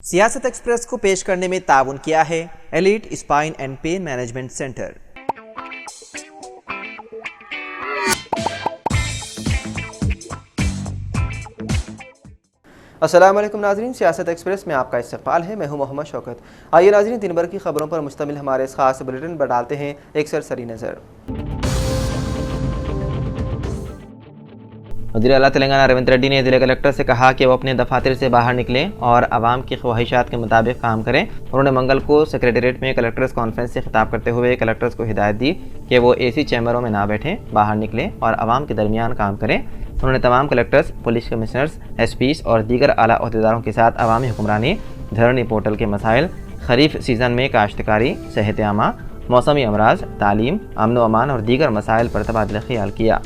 सियासत एक्सप्रेस को पेश करने में ताउन किया है elite spine and pain management centre. अस्सलाम वालेकुम नाज़रीन, सियासत एक्सप्रेस में आपका इस्तकबाल है। मैं हूं मोहम्मद शौकत। आइए नाज़रीन, दिन भर की खबरों पर मुश्तमिल हमारे इस खास बुलेटिन पर डालते हैं एक सरसरी नज़र। वज़ीर आला तेलंगाना रेवंत रेड्डी ने ज़िला कलेक्टर से कहा कि वो अपने दफातर से बाहर निकलें और आवाम की ख्वाहिशात के मुताबिक काम करें। उन्होंने मंगल को सेक्रेटेरिएट में कलेक्टर्स कॉन्फ्रेंस से खिताब करते हुए कलेक्टर्स को हिदायत दी कि वो एसी चैम्बरों में ना बैठें, बाहर निकलें और आवाम के दरमियान काम करें। उन्होंने तमाम कलेक्टर्स, पुलिस कमिश्नर्स, एसपीज और दीगर आला अहदेदारों के साथ अवामी हुक्मरानी, धरनी पोर्टल के मसाइल, खरीफ सीज़न में काश्तकारी, सेहत आमा, मौसमी अमराज, तालीम, अमन व अमान और दीगर मसाइल पर तबादला ख्याल किया।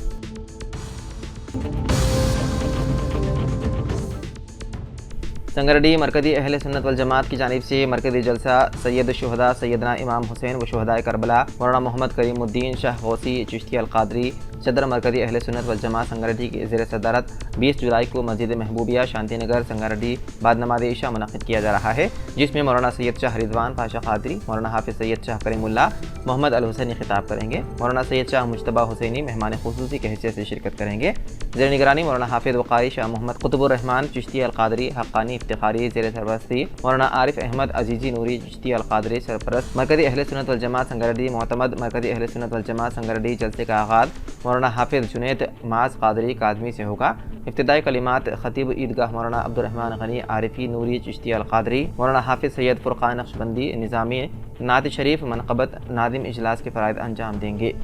संगारेड्डी मरकज़ी अहले सुन्नत वल जमात की जानिब से मरकज़ी जलसा सैयद शुहदा सैयदना इमाम हुसैन व शुहदाए करबला मौलाना मोहम्मद करीमुद्दीन शाह गौसी चिश्ती अल क़ादरी सदर मरकज़ी अहले सुन्नत वल जमात संगारेड्डी की ज़ेर सदारत 20 जुलाई को मस्जिद महबूबिया शांति नगर संगारेड्डी बाद नमाज़ इशा मुनक़्क़िद किया जा रहा है, जिसमें मौलाना सैयद शाह रिजवान पाशा क़ादरी, मौलाना हाफिज़ सैयद शाह करीमुल्लाह मोहम्मद अल हुसैनी खिताब करेंगे। मौलाना सैयद शाह मुज्तबा हुसैनी मेहमान खुसूसी की हैसियत से शिरकत करेंगे। ज़ेर निगरानी मौलाना हाफिज़ व क़ारी शाह मोहम्मद कुतुबुर रहमान चिश्ती अल क़ादरी हक़्क़ानी इफ्तिखारी ज़ेर सरपरस्ती मौलाना आरिफ अहमद अजीज़ी नूरी चिश्ती अल क़ादरी सरपरस्त मरकज़ी अहले सुन्नत वल जमात संगारेड्डी मोतमद मरकज़ी अहले सुन्नत वल जमात संगारेड्डी जलसे का आगाज़ मौलाना हाफिज़ जुनैद माज़ क़ादरी काज़मी से होगा। इब्तिदाई कलिमात खतीब ईदगाह मौलाना अब्दुर्रहमान गनी आरिफी नूरी चिश्ती अल क़ादरी, मौलाना हाफिज़ सैयद फ़ुरक़ान नक्शबंदी निज़ामी नात शरीफ मनक़बत नादिम इजलास के फ़राइज़ अंजाम देंगे।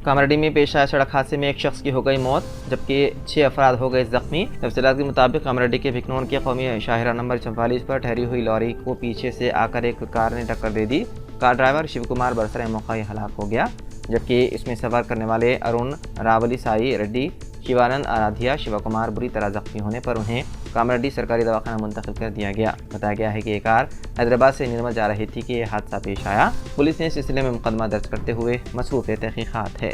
कामारेड्डी में पेश आए सड़क हादसे में एक शख्स की हो गई मौत जबकि 6 अफराद हो गए ज़ख्मी। तफसीलात के मुताबिक कामारेड्डी के भिकनौन के कौमी शाहरा नंबर 44 पर ठहरी हुई लॉरी को पीछे से आकर एक कार ने टक्कर दे दी। कार ड्राइवर शिव कुमार बरसरे मौका हलाक हो गया, जबकि इसमें सफ़र करने वाले अरुण रावली साई रेड्डी, शिवानंद आराध्या, शिवा कुमार बुरी तरह जख्मी होने पर उन्हें कामारेड्डी सरकारी दवाखाना मुंतकिल कर दिया गया। बताया गया है कि ये कार हैदराबाद से निर्मल जा रही थी कि यह हादसा पेश आया। पुलिस ने इस सिलसिले में मुकदमा दर्ज करते हुए मसरूफ़ तहक़ीक़ात है।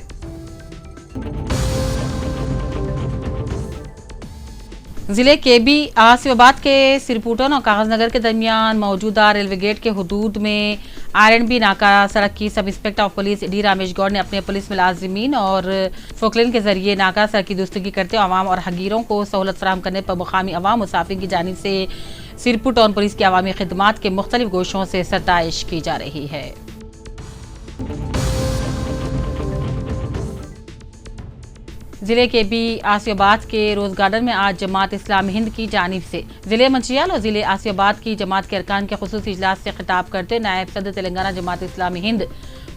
ज़िले के बी आसिफाबाद के सिरपुटन और कागज़ नगर के दरमियान मौजूदा रेलवे गेट के हुदूद में R&B नाका सड़क की sub inspector of police D Ramesh Goud ने अपने पुलिस मुलाजिमीन और फोकलिन के जरिए नाका सड़क की दुरुस्ती करते अवाम और हगीरों को सहूलत फराहम करने पर मुकामी अवाम मुसाफिर की जानिब से सिरपुर टाउन पुलिस की अवामी खिदमात के मुख्तलिफ गोशों से सताइश की जा रही है। जिले के बी आसिफाबाद के रोज गार्डन में आज जमात इस्लामी हिंद की जानिब से जिले मंचियाल और जिले आसिफाबाद की जमात के अरकान के खुसूसी इजलास से खिताब करते नायब सदर तेलंगाना जमात इस्लामी हिंद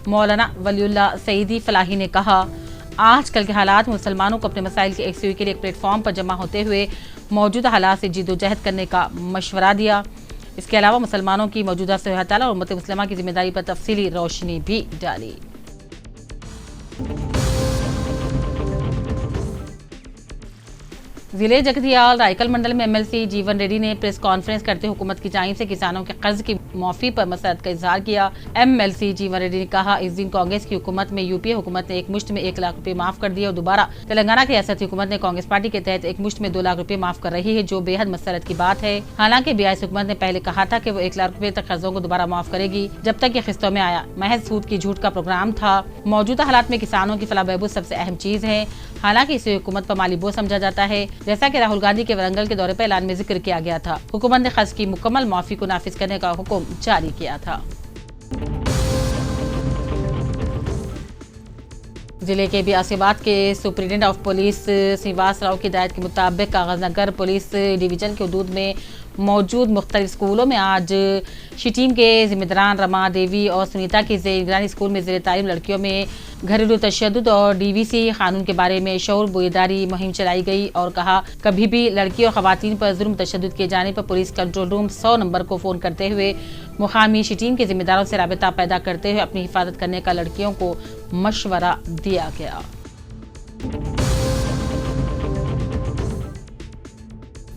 मौलाना वलीउल्लाह सईदी फलाही ने कहा, आजकल के हालात मुसलमानों को अपने मसाइल की एकसुई के लिए एक प्लेटफॉर्म पर जमा होते हुए मौजूदा हालात से जिद्दोजहद करने का मशवरा दिया। इसके अलावा मुसलमानों की मौजूदा सूरत हाल और उम्मत मुस्लिमा की जिम्मेदारी पर तफसीली रोशनी भी डाली। जिले जगतियाल रायकल मंडल में MLC जीवन रेड्डी ने प्रेस कॉन्फ्रेंस करते हुकूमत की जानिब से किसानों के कर्ज की माफी पर मसरत का इजहार किया। MLC जीवन रेड्डी ने कहा, इस दिन कांग्रेस की हुकूमत में यूपीए हुकूमत ने एक मुश्त में 1 लाख रुपए माफ कर दिए और दोबारा तेलंगाना की रियासती हुकूमत ने कांग्रेस पार्टी के तहत एक मुश्त में 2 लाख रुपए माफ कर रही है, जो बेहद मसरत की बात है। हालांकि BIS हुकूमत ने पहले कहा था कि वो 1 लाख रुपए तक कर्जों को दोबारा माफ करेगी, जब तक ये किस्तों में आया। महज सूद की झूठ का प्रोग्राम था। मौजूदा हालात में किसानों की फलाह बहबूद सबसे अहम चीज है। हालांकि इसे हुकूमत पर माली बोझ समझा जाता है, जैसा कि राहुल गांधी के वरंगल के दौरे पर ऐलान में जिक्र किया गया था। हुकूमत ने कर्ज की मुकम्मल माफी को नाफिज करने का हुक्म जारी किया था। जिले के बी आसिफाबाद के superintendent of police Shrivas Rao की हिदायत के मुताबिक कागज़ नगर पुलिस डिवीजन के हुदूद में मौजूद मुख्तलिफ स्कूलों में आज शी टीम के जिम्मेदारान रमा देवी और सुनीता की निगरानी स्कूल में ज़ेर तालीम लड़कियों में घरेलू तशद्दुद और DVC कानून के बारे में शऊर बेदारी मुहिम चलाई गई और कहा, कभी भी लड़की और खवातीन पर जुल्म तशद्दुद किए जाने पर पुलिस कंट्रोल रूम 100 नंबर को फ़ोन करते हुए मुकामी शी टीम के जिम्मेदारों से राबिता पैदा करते हुए अपनी हिफाजत करने का लड़कियों को मशवरा दिया गया।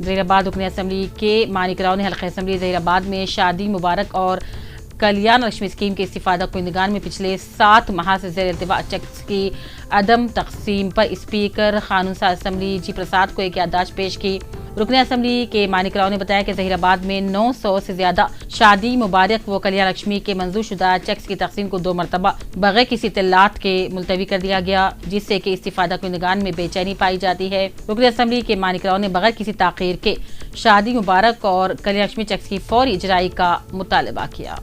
ज़हीराबाद रुकन असम्बली के मानिक राव ने हल्का असम्बली ज़हीराबाद में शादी मुबारक और कल्याण लक्ष्मी स्कीम के इस्तीफादा कुंदगान में पिछले 7 माह से जेर इल्तिवा चेक्स की अदम तकसीम पर स्पीकर कानून साज असेंबली जी प्रसाद को एक याददाश्त पेश की। रुकन असेंबली के मानिक राव ने बताया कि जहीराबाद में 900 से ज्यादा शादी मुबारक व कल्याण लक्ष्मी के मंजूर शुदा चेक्स की तकसीम को 2 मरतबा बगैर किसी इत्तलात के मुलतवी कर दिया गया, जिससे कि इस्तीफादा कुंदगान में बेचैनी पाई जाती है। रुकन असेंबली के मानिक राव ने बगैर किसी ताखीर के शादी मुबारक और कल्याण लक्ष्मी चेक्स की फौरी इजराई का मुतालबा किया।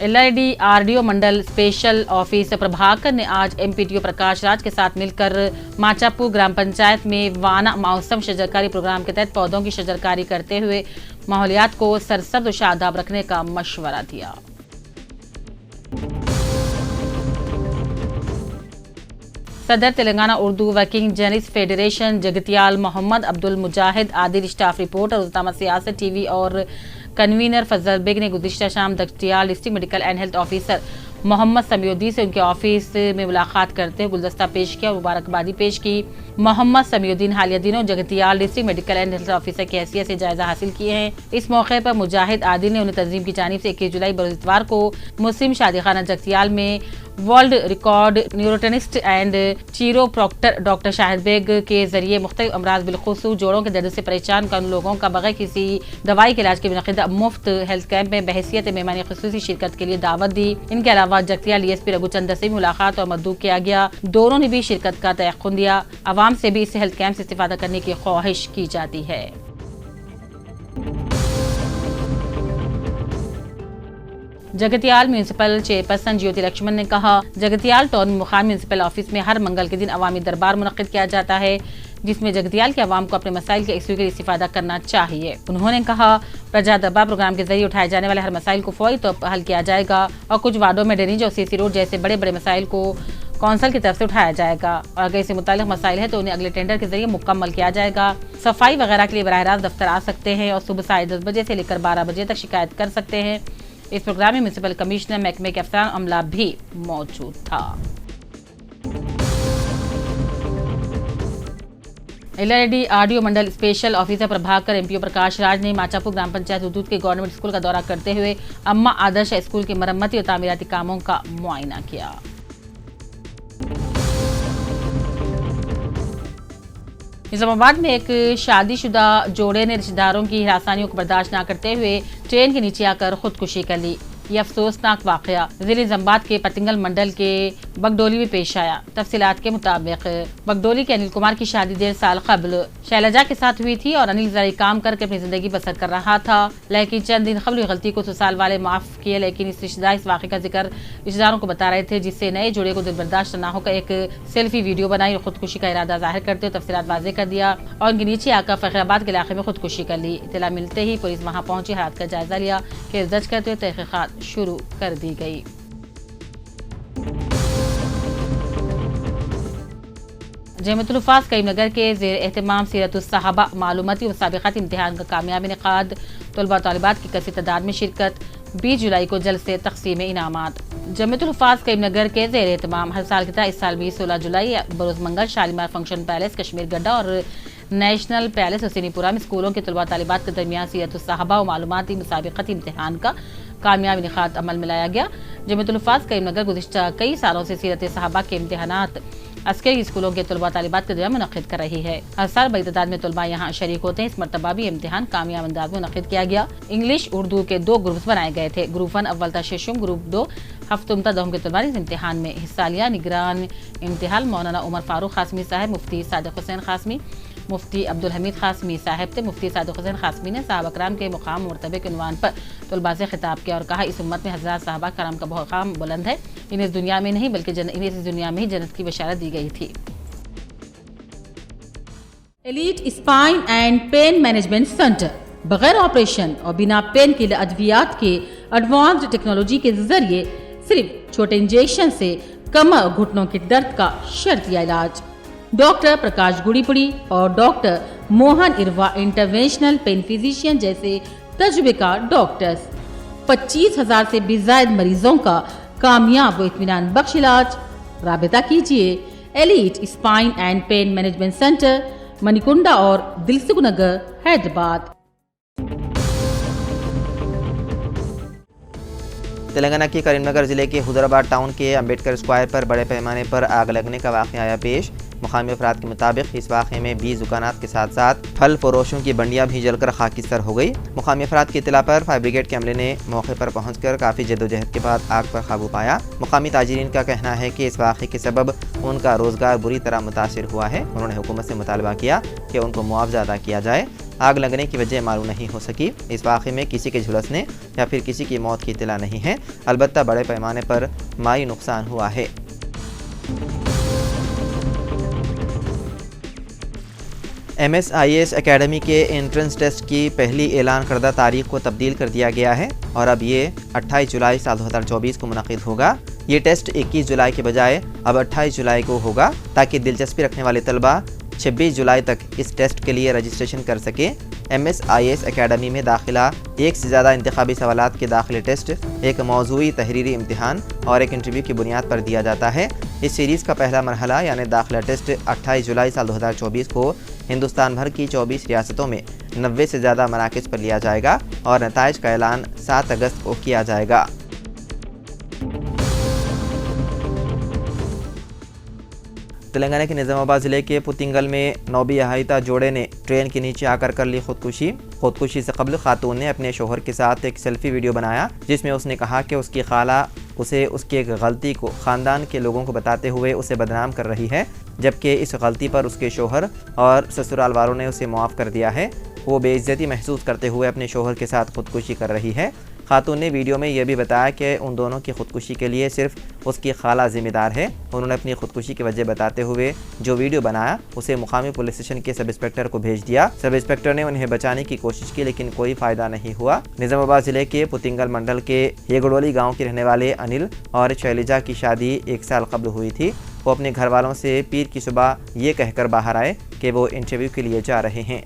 एलआईडी आरडीओ मंडल स्पेशल ऑफिस प्रभाकर ने आज एमपीटीओ प्रकाश राज के साथ मिलकर माचापुर ग्राम पंचायत में वाना मौसम शजरकारी प्रोग्राम के तहत पौधों की शजरकारी करते हुए माहौलियात को सरसब्ज और शादाब रखने का मशवरा दिया। सदर Telangana Urdu working journalist federation Jagtial Mohammed Abdul Mujahid Adil staff reporter उस्तामा सियासत टीवी और कन्वीनर फजल बेग ने गुज़िश्ता शाम Jagtial district medical and health officer Mohammed Samiuddin से उनके ऑफिस में मुलाकात करते हुए गुलदस्ता पेश किया और मुबारकबादी पेश की। मोहम्मद समीउद्दीन हालिया दिनों Jagtial district medical and health officer की हैसियत से जायजा हासिल किए हैं। इस मौके पर मुजाहिद आदिल ने उन्हें तंजीम की जानिब से 21 जुलाई बरोज़ इतवार को मुस्लिम शादीखाना जगतियाल में वर्ल्ड रिकॉर्ड न्यूरोटनिस्ट and chiropractor doctor Shahid Baig के जरिए मुख्तलिफ अमराज बिलखुसूस जोड़ों के दर्द से परेशान कर उन लोगों का बगैर किसी दवाई के इलाज के मुनक़िदा मुफ्त हेल्थ कैंप में बहैसियत मेहमानी ख़ुसूसी शिरकत के लिए दावत दी। इनके अलावा जगतियाल डीएसपी रघुचंद्र से मुलाकात और मद्दू किया गया। दोनों ने भी शिरकत का तयक़ुन दिया। आवाम से भी इस हेल्थ कैंप से इस्तिफ़ादा करने की ख्वाहिश की जाती है। जगतियाल म्यूनिसिपल चेयरपर्सन ज्योति लक्ष्मण ने कहा, जगतियाल टाउन मुकामी म्यूनिसिपल ऑफिस में हर मंगल के दिन अवामी दरबार मुनक़्क़िद किया जाता है, जिसमें जगतियाल के अवाम को अपने मसाइल के यकसुई के इस्तिफादा करना चाहिए। उन्होंने कहा, प्रजा दरबार प्रोग्राम के जरिए उठाए जाने वाले हर मसाइल को फौरी तौर पर हल किया जाएगा और कुछ वार्डों में ड्रेनेज और सीसी रोड जैसे बड़े बड़े मसाइल को कौंसल की तरफ से उठाया जाएगा और अगर इससे मुताल्लिक़ मसाइल है तो उन्हें अगले टेंडर के जरिए मुकम्मल किया जाएगा। सफाई वगैरह के लिए बराह रास्त दफ्तर आ सकते हैं और सुबह 10:30 बजे से लेकर 12 बजे तक शिकायत कर सकते हैं। इस प्रोग्राम में म्यूनिसिपल कमिश्नर महकमे के अफसरान अमला भी मौजूद था। एलआईडी आरडीओ मंडल special officer Prabhakar MPO Prakash Raj ने माचापुर ग्राम पंचायत हुदूद के गवर्नमेंट स्कूल का दौरा करते हुए अम्मा आदर्श स्कूल के मरम्मती और तामीराती कामों का मुआयना किया। इस्लामाबाद में एक शादीशुदा जोड़े ने रिश्तेदारों की हिरासानियों को बर्दाश्त न करते हुए ट्रेन के नीचे आकर खुदकुशी कर ली। ये अफसोसनाक वाकया जिले जम्बाद के पतिंगल मंडल के बगडोली में पेश आया। तफसीलात के मुताबिक बगडोली के अनिल कुमार की शादी 1.5 साल कबल शैलजा के साथ हुई थी और अनिल जराई काम करके अपनी जिंदगी बसर कर रहा था, लेकिन चंद दिन कबल गलती को 2 साल वाले माफ किए, लेकिन इस रिश्तेदार इस वाक़े का जिक्र रिश्तेदारों को बता रहे थे, जिससे नए जोड़े को दिल बर्दाश्त न होकर एक सेल्फी वीडियो बनाई और खुदकुशी का इरादा जाहिर करते हुए तफसीलात वाज़ेह कर दिया और उनके नीचे आकर फखराबाद के इलाके में खुदकुशी कर ली। इत्तला मिलते ही पुलिस वहां पहुंची, हालात का जायजा लिया, केस दर्ज करते हुए तहकीकात शुरू कर दी गई। जमीयतुल हुफ़ाज़ करीमनगर के ज़ेर एहतमाम सीरतुस सहाबा मालूमाती व साबिक़ाती इम्तिहान का कामयाब इनेक़ाद, तलबा तालिबात की कसीर तादाद में शिरकत, 20 जुलाई को जल्द से तक़सीम इनामात। जमीयतुल हुफ़ाज़ करीमनगर के ज़ेर एहतमाम हर साल की तरह इस साल भी 16 जुलाई बरोज़ मंगल शालीमार फंक्शन पैलेस कश्मीर गड्ढा और नेशनल पैलेस हुसैनीपुरा में स्कूलों के तलबा तालिबात के दरमियान सीरतुस सहाबा व मालूमाती मुसाबिक़ती इम्तिहान का कामयाब इनेक़ाद अमल में लाया गया। जमीयतुल हुफ़ाज़ करीमनगर गुज़िश्ता कई सालों से सीरत सहाबा के इम्तिहानात अस्करी स्कूलों के तलबा तालिबात के दरमियान मुनक़्क़िद कर रही है। हर साल बड़ी तादाद में तलबा यहाँ शरीक होते हैं। इस मरतबा भी इम्तिहान कामयाब अंदाज में मुनक़्क़िद किया गया। इंग्लिश उर्दू के 2 ग्रुप्स बनाए गए थे। ग्रुप 1 अव्वल ता शेषम, ग्रुप 2 हफ्तुम ता दहम के तलबा ने इस इम्तिहान में हिस्सा लिया। निगरान इम्तिहान मौलाना उमर फारूक क़ासमी साहब, मुफ्ती सादिक हुसैन क़ासमी, मुफ्ती अब्दुल हमीद क़ासमी साहब थे। मुफ्ती सादिक हुसैन क़ासमी ने साहबा कराम के मुकाम मरतबे के उन्वान पर तलबा से खिताब किया और कहा, इस उम्मत में हज़रात साहबा कराम का मुकाम बुलंद है। इन्हें इस दुनिया में नहीं बल्कि इन्हें इस दुनिया में ही जन्नत की बशारत दी गई थी। Elite spine and pain management centre बगैर ऑपरेशन और बिना पेन किलर अद्वियात के एडवांस्ड टेक्नोलॉजी के जरिए सिर्फ छोटे इंजेक्शन से कमर और घुटनों के दर्द का शर्तिया इलाज। डॉक्टर प्रकाश गुड़ीपुड़ी और doctor Mohan Irva interventional pain physician जैसे तजुर्बेकार डॉक्टर्स 25,000 से भी ज्यादा मरीजों का कामयाब व इत्मीनान बख्श इलाज। राबिता कीजिए elite spine and pain management centre, Manikunda और दिलसुख नगर, हैदराबाद। تلنگانہ کے کریم نگر ضلع کے حیدرآباد ٹاؤن کے امبیڈکر اسکوائر پر بڑے پیمانے پر آگ لگنے کا واقعہ آیا پیش۔ مقامی افراد کے مطابق اس واقعے میں 20 دکانات کے ساتھ ساتھ پھل فروشوں کی بنڈیاں بھی جل کر خاکستر ہو گئی۔ مقامی افراد کی اطلاع پر فائر بریگیڈ کے عملے نے موقع پر پہنچ کر کافی جدوجہد کے بعد آگ پر قابو پایا۔ مقامی تاجرین کا کہنا ہے کہ اس واقعے کے سبب ان کا روزگار بری طرح متاثر ہوا ہے۔ انہوں نے حکومت سے مطالبہ کیا کہ ان کو معاوضہ ادا کیا جائے۔ آگ لگنے کی وجہ معلوم نہیں ہو سکی۔ اس واقعے میں کسی کے جھلسنے یا پھر کسی کی موت کی اطلاع نہیں ہے، البتہ بڑے پیمانے پر مالی نقصان ہوا ہے۔ MSIS اکیڈمی کے انٹرنس ٹیسٹ کی پہلی اعلان کردہ تاریخ کو تبدیل کر دیا گیا ہے اور اب یہ 28 جولائی سال 2024 کو منعقد ہوگا۔ یہ ٹیسٹ 21 جولائی کے بجائے اب 28 جولائی کو ہوگا تاکہ دلچسپی رکھنے والے طلبہ 26 جولائی تک اس ٹیسٹ کے لیے رجسٹریشن کر سکیں۔ MSIS اکیڈمی میں داخلہ ایک سے زیادہ انتخابی سوالات کے داخلے ٹیسٹ، ایک موضوعی تحریری امتحان اور ایک انٹرویو کی بنیاد پر دیا جاتا ہے۔ اس سیریز کا پہلا مرحلہ یعنی داخلہ ٹیسٹ 28 جولائی سال 2024 کو ہندوستان بھر کی 24 ریاستوں میں 90 سے زیادہ مراکز پر لیا جائے گا اور نتائج کا اعلان 7 اگست کو کیا جائے گا۔ تلنگانہ کے نظام آباد ضلع کے پتنگل میں نوبی احاطہ جوڑے نے ٹرین کے نیچے آ کر لی خودکشی سے قبل خاتون نے اپنے شوہر کے ساتھ ایک سیلفی ویڈیو بنایا جس میں اس نے کہا کہ اس کی خالہ اسے اس کی ایک غلطی کو خاندان کے لوگوں کو بتاتے ہوئے اسے بدنام کر رہی ہے، جبکہ اس غلطی پر اس کے شوہر اور سسرال والوں نے اسے معاف کر دیا ہے۔ وہ بے عزتی محسوس کرتے ہوئے اپنے شوہر کے ساتھ خودکشی کر رہی ہے۔ خاتون نے ویڈیو میں یہ بھی بتایا کہ ان دونوں کی خودکشی کے لیے صرف اس کی خالہ ذمہ دار ہے۔ انہوں نے اپنی خودکشی کی وجہ بتاتے ہوئے جو ویڈیو بنایا اسے مقامی پولیس اسٹیشن کے سب انسپکٹر کو بھیج دیا۔ سب انسپکٹر نے انہیں بچانے کی کوشش کی لیکن کوئی فائدہ نہیں ہوا۔ نظام آباد ضلع کے پتنگل منڈل کے ہیگڑولی گاؤں کے رہنے والے انل اور شیلجا کی شادی 1 سال قبل ہوئی تھی۔ وہ اپنے گھر والوں سے پیر کی صبح یہ کہہ کر باہر آئے کہ وہ انٹرویو کے لیے جا رہے ہیں۔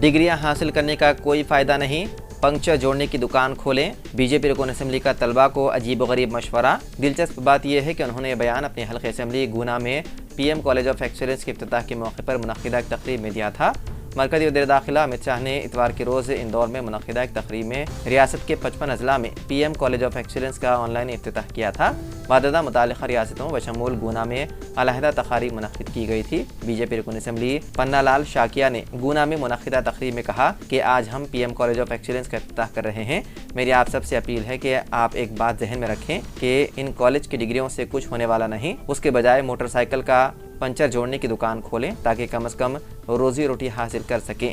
ڈگریاں حاصل کرنے کا کوئی فائدہ نہیں، پنکچر جوڑنے کی دکان کھولیں۔ بی جے پی رکن اسمبلی کا طلبہ کو عجیب و غریب مشورہ۔ دلچسپ بات یہ ہے کہ انہوں نے بیان اپنے حلقہ اسمبلی گونا میں PM کالج آف ایکسیلنس کے افتتاح کے موقع پر منعقدہ ایک تقریب میں دیا تھا۔ مرکزی وزیر داخلہ امت شاہ نے اتوار کے روز اندور میں منعقدہ ایک تقریب میں ریاست کے 55 اضلاع میں PM کالج آف ایکسیلنس کا آن لائن افتتاح کیا تھا۔ بعدازاں متعلقہ ریاستوں بشمول گونا میں علیحدہ تقاریب منعقد کی گئی تھی۔ بی جے پی رکن اسمبلی پنا لال شاکیہ نے گونا میں منعقدہ تقریب میں کہا کہ آج ہم PM کالج آف ایکسیلنس کا افتتاح کر رہے ہیں۔ میری آپ سب سے اپیل ہے کہ آپ ایک بات ذہن میں رکھیں کہ ان کالج کی ڈگریوں سے کچھ ہونے والا نہیں، اس کے بجائے موٹر سائیکل کا پنچر جوڑنے کی دکان کھولیں تاکہ کم از کم روزی روٹی حاصل کر سکیں۔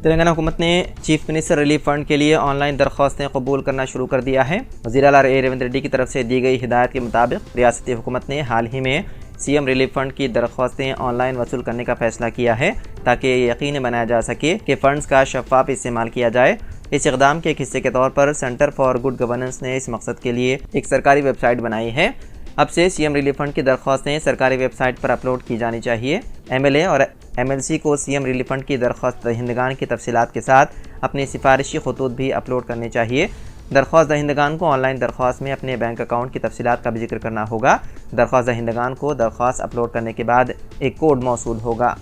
تلنگانہ حکومت نے چیف منسٹر ریلیف فنڈ کے لیے آن لائن درخواستیں قبول کرنا شروع کر دیا ہے۔ وزیر اعلیٰ ریونت ریڈی کی طرف سے دی گئی ہدایت کے مطابق ریاستی حکومت نے حال ہی میں CM ریلیف فنڈ کی درخواستیں آن لائن وصول کرنے کا فیصلہ کیا ہے تاکہ یہ یقینی بنایا جا سکے کہ فنڈز کا شفاف استعمال کیا جائے۔ اس اقدام کے ایک حصے کے طور پر سینٹر فار گڈ گورننس نے اس مقصد کے لیے ایک سرکاری ویب سائٹ بنائی ہے۔ اب سے CM ریلیف فنڈ کی درخواستیں سرکاری ویب سائٹ پر اپلوڈ کی جانی چاہیے۔ MLA اور MLC کو CM ریلیف فنڈ کی درخواست دہندگان کی تفصیلات کے ساتھ اپنے سفارشی خطوط بھی اپلوڈ کرنے چاہیے۔ درخواست دہندگان کو آن لائن درخواست میں اپنے بینک اکاؤنٹ کی تفصیلات کا بھی ذکر کرنا ہوگا۔ درخواست دہندگان کو درخواست اپلوڈ کرنے کے بعد ایک کوڈ موصول ہوگا۔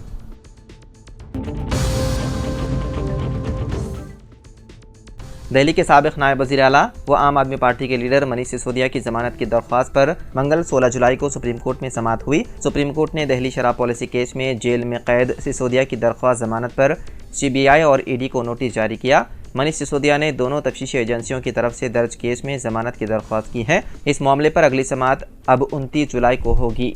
دہلی کے سابق نائب وزیر اعلیٰ و عام آدمی پارٹی کے لیڈر منیش سسودیا کی ضمانت کی درخواست پر منگل 16 جولائی کو سپریم کورٹ میں سماعت ہوئی۔ سپریم کورٹ نے دہلی شراب پالیسی کیس میں جیل میں قید سسودیا کی درخواست ضمانت پر CBI اور ED کو نوٹس جاری کیا۔ منیش سسودیا نے دونوں تفتیشی ایجنسیوں کی طرف سے درج کیس میں ضمانت کی درخواست کی ہے۔ اس معاملے پر اگلی سماعت اب 29 جولائی کو ہوگی۔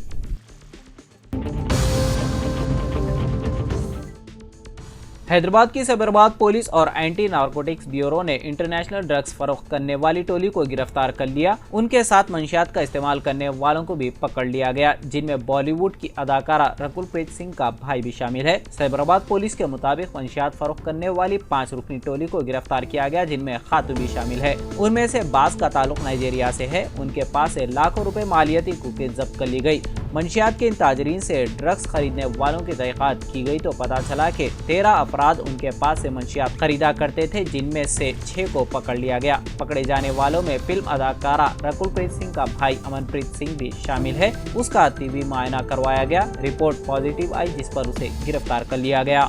حیدرآباد کی سائبرآباد پولیس اور اینٹی نارکوٹکس بیورو نے انٹرنیشنل ڈرگز فروخت کرنے والی ٹولی کو گرفتار کر لیا۔ ان کے ساتھ منشیات کا استعمال کرنے والوں کو بھی پکڑ لیا گیا، جن میں بالی ووڈ کی اداکارہ رکول پریت سنگھ کا بھائی بھی شامل ہے۔ سائبرآباد پولیس کے مطابق منشیات فروخت کرنے والی 5 رکنی ٹولی کو گرفتار کیا گیا، جن میں خاتون بھی شامل ہے۔ ان میں سے بعض کا تعلق نائجیریا سے ہے۔ ان کے پاس سے لاکھوں روپے مالیاتی کوکین ضبط کر لی گئی۔ منشیات کے ان تاجرین سے ڈرگس خریدنے والوں کی تحقیقات کی گئی تو پتہ چلا کہ 13 افراد ان کے پاس سے منشیات خریدا کرتے تھے، جن میں سے 6 کو پکڑ لیا گیا۔ پکڑے جانے والوں میں فلم اداکارہ رکل پریت سنگھ کا بھائی امن پریت سنگھ بھی شامل ہے۔ اس کا طبی معائنہ کروایا گیا، رپورٹ پازیٹیو آئی، جس پر اسے گرفتار کر لیا گیا۔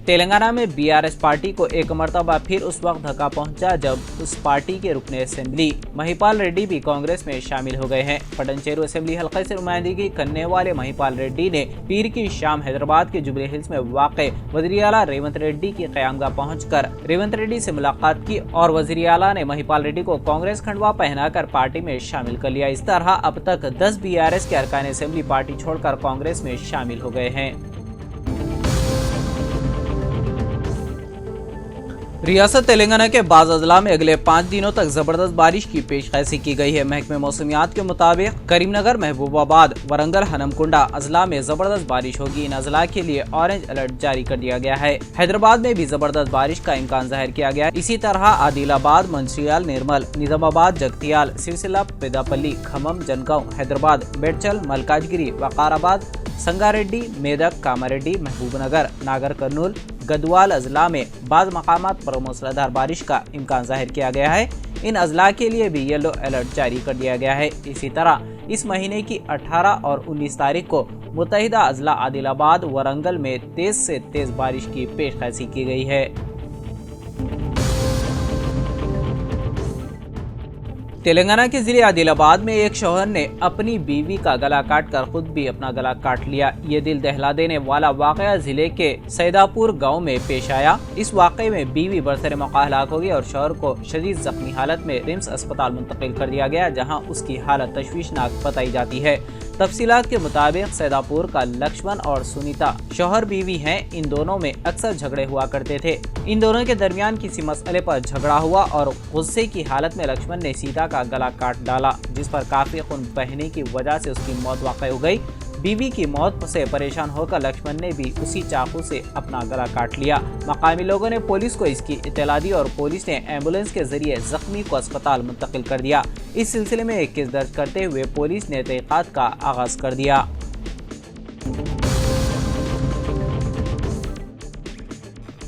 تلنگانہ میں BRS پارٹی کو ایک مرتبہ پھر اس وقت دھکا پہنچا جب اس پارٹی کے رکن اسمبلی مہیپال ریڈی بھی کانگریس میں شامل ہو گئے ہیں۔ پٹنچیرو اسمبلی حلقے سے نمائندگی کرنے والے مہیپال ریڈی نے پیر کی شام حیدرآباد کے جوبلی ہلز میں واقع وزیر اعلیٰ ریونت ریڈی کی قیامگاہ پہنچ کر ریونت ریڈی سے ملاقات کی اور وزیر اعلیٰ نے مہیپال ریڈی کو کانگریس کھنڈوا پہنا کر پارٹی میں شامل کر لیا۔ اس طرح اب تک 10 BRS کے ارکان اسمبلی پارٹی چھوڑ کر کانگریس میں شامل ہو گئے ہیں۔ ریاست تلنگانہ کے بعض اضلاع میں اگلے 5 دنوں تک زبردست بارش کی پیش خیزی کی گئی ہے۔ محکمہ موسمیات کے مطابق کریم نگر، محبوب آباد، ورنگل، ہنمکنڈا اضلاع میں زبردست بارش ہوگی۔ ان اضلاع کے لیے آرنج الرٹ جاری کر دیا گیا ہے۔ حیدرآباد میں بھی زبردست بارش کا امکان ظاہر کیا گیا ہے۔ اسی طرح عادل آباد، منچریال، نرمل، نظام آباد، جگتیال، سرسلہ، پیداپلی، کھمم، جنگاؤں، حیدرآباد، بیڑچل، ملکاج گیری، وقار آباد، سنگاریڈی، میدک، کاماریڈی، محبوب نگر، ناگر کرنول، گدوال اضلاع میں بعض مقامات پر موسلادھار بارش کا امکان ظاہر کیا گیا ہے۔ ان اضلاع کے لیے بھی یلو الرٹ جاری کر دیا گیا ہے۔ اسی طرح اس مہینے کی 18 اور 19 تاریخ کو متحدہ اضلاع عادل آباد، ورنگل میں تیز سے تیز بارش کی پیش خیزی کی گئی ہے۔ تلنگانہ کے ضلع عادل آباد میں ایک شوہر نے اپنی بیوی کا گلا کاٹ کر خود بھی اپنا گلا کاٹ لیا۔ یہ دل دہلا دینے والا واقعہ ضلع کے سیداپور گاؤں میں پیش آیا۔ اس واقعے میں بیوی برسر موقع ہلاک ہو گئی اور شوہر کو شدید زخمی حالت میں رمس اسپتال منتقل کر دیا گیا، جہاں اس کی حالت تشویشناک بتائی جاتی ہے۔ تفصیلات کے مطابق سیداپور کا لکشمن اور سنیتا شوہر بیوی ہیں۔ ان دونوں میں اکثر جھگڑے ہوا کرتے تھے۔ ان دونوں کے درمیان کسی مسئلے پر جھگڑا ہوا اور غصے کی حالت میں لکشمن نے سیتا کا گلا کاٹ ڈالا، جس پر کافی خون بہنے کی وجہ سے اس کی موت واقع ہو گئی۔ بیوی کی موت سے پریشان ہو کر لکشمن نے بھی اسی چاقو سے اپنا گلا کاٹ لیا۔ مقامی لوگوں نے پولیس کو اس کی اطلاع دی اور پولیس نے ایمبولینس کے ذریعے زخمی کو اسپتال منتقل کر دیا۔ اس سلسلے میں ایک کیس درج کرتے ہوئے پولیس نے تحقیقات کا آغاز کر دیا۔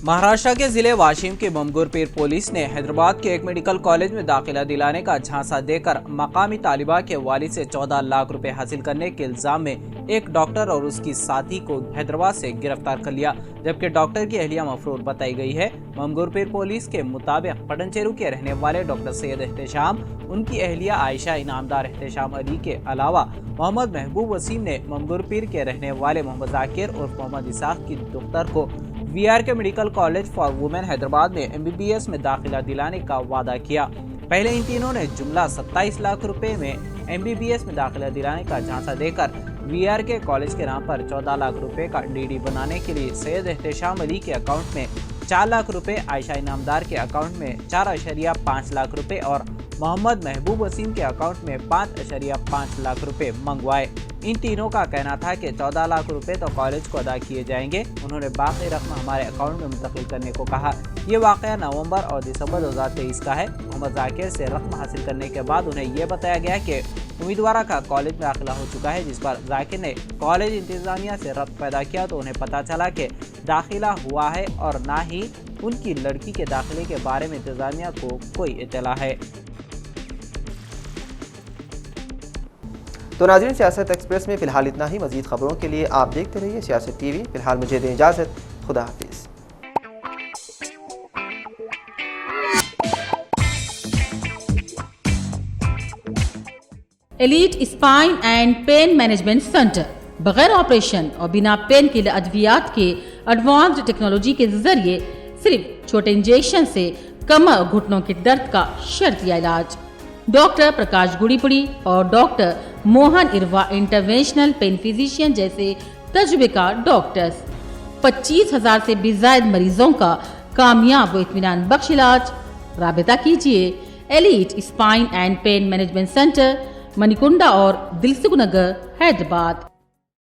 مہاراشٹر کے ضلع واشم کے ممگور پیر پولیس نے حیدرآباد کے ایک میڈیکل کالج میں داخلہ دلانے کا جھانسا دے کر مقامی طالبہ کے والد سے 14 لاکھ روپے حاصل کرنے کے الزام میں ایک ڈاکٹر اور اس کی ساتھی کو حیدرآباد سے گرفتار کر لیا، جبکہ ڈاکٹر کی اہلیہ مفرور بتائی گئی ہے۔ ممگور پیر پولیس کے مطابق پٹنچیرو کے رہنے والے ڈاکٹر سید احتشام، ان کی اہلیہ عائشہ انعامدار احتشام علی کے علاوہ محمد محبوب وسیم نے ممگور پیر کے رہنے والے محمد ذاکر اور محمد اسحاق کی دختر کو VR کے medical college for women Hyderabad میں MBBS میں داخلہ دلانے کا وعدہ کیا۔ پہلے ان تینوں نے جملہ 27 لاکھ روپے میں MBBS میں داخلہ دلانے کا جھانسا دے کر VR کے کالج کے نام پر 14 لاکھ روپے کا DD بنانے کے لیے سید احتشام علی کے اکاؤنٹ میں 4 لاکھ روپے، عائشہ انعامدار کے اکاؤنٹ میں 4.5 لاکھ روپے اور محمد محبوب وسیم کے اکاؤنٹ میں 5.5 لاکھ روپے منگوائے۔ ان تینوں کا کہنا تھا کہ 14 لاکھ روپے تو کالج کو ادا کیے جائیں گے، انہوں نے باقی رقم ہمارے اکاؤنٹ میں منتقل کرنے کو کہا۔ یہ واقعہ نومبر اور دسمبر 2023 کا ہے۔ محمد ذاکر سے رقم حاصل کرنے کے بعد انہیں یہ بتایا گیا کہ امیدوارہ کا کالج میں داخلہ ہو چکا ہے، جس پر ذاکر نے کالج انتظامیہ سے ربط پیدا کیا تو انہیں پتہ چلا کہ داخلہ ہوا ہے اور نہ ہی ان کی لڑکی کے داخلے کے بارے میں انتظامیہ کو کوئی اطلاع ہے۔ تو ناظرین، سیاست ایکسپریس میں فی الحال اتنا ہی۔ مزید خبروں کے لیے آپ دیکھتے رہیے سیاست TV۔ فی الحال مجھے دیں اجازت، خدا حافظ۔ Elite spine and pain management centre بغیر آپریشن اور بنا پین کے ادویات کے ایڈوانسڈ ٹیکنالوجی کے ذریعے صرف چھوٹے انجیکشن سے کمر اور گھٹنوں کے درد کا شرطی علاج۔ ڈاکٹر پرکاش گڑی پڑی اور ڈاکٹر موہن اروا انٹرونشنل پین فزیشین جیسے تجربے کار ڈاکٹرز 25,000 سے بھی زائد مریضوں کا کامیاب و اطمینان بخش علاج۔ رابطہ کیجیے elite spine and pain management centre, Manikonda اور دلسکھ نگر، حیدرآباد۔